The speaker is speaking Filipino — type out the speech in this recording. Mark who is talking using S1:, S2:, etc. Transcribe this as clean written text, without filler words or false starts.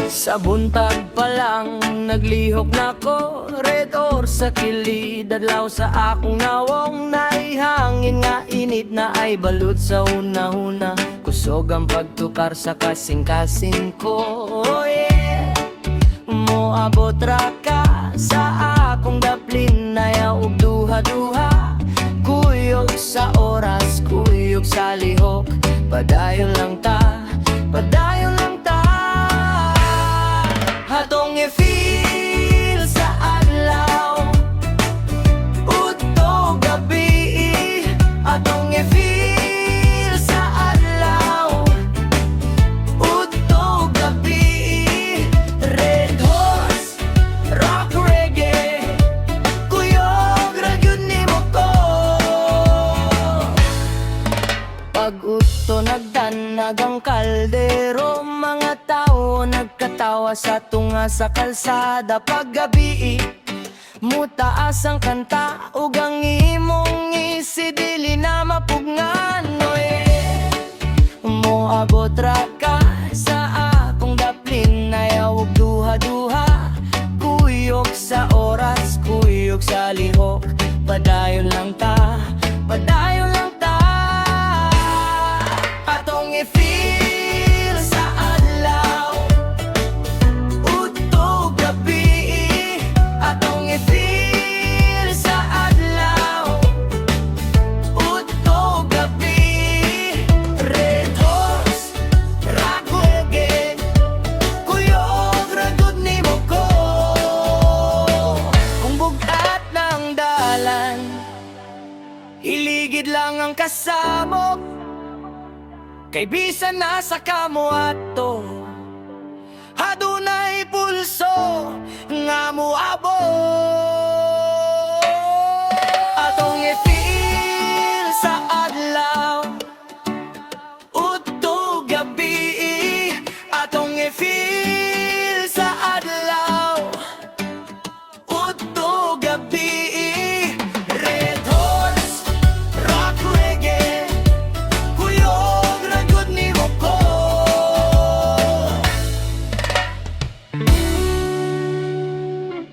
S1: Sa buntag pa lang naglihok na ko, Redhorse sa kilid, adlaw sa akong nawong. Naihangin nga init na ay balud sa una-una, kusog ang pagtukar sa kasing-kasing ko. Oh yeah, moabot ra ka sa akong daplin, ayaw og duha-duha, kuyog sa oras, kuyog sa lihok. Padayon lang ta, padayon lang ta. Hatong i-feel sa adlaw, udto gabi. Hatong i-feel sa adlaw, udto gabi. Redhorse, rock reggae, kuyog ra gyud nimo ko. Pag-udto nagdanag ang kaldero, mga tao nagkatawa sa tunga sa kalsada. Paggabi, mutaas ang kanta, ug ang imong isidili na mapugngan. Oy, moabot ra ka sa akong daplin, ayaw og duha-duha, kuyog sa oras, kuyog sa lihok. Padayon lang ta, padayon lang ta. Atong i-feel sa adlaw, udto gabi. Atong i-feel sa adlaw, udto gabi. Redhorse, rock reggae, kuyog ra gud nimo ko. Kung bugat ng dalan, iligid lang ang kasabot, kay bisan nasa kamo ato, adunay pulso nga moabot.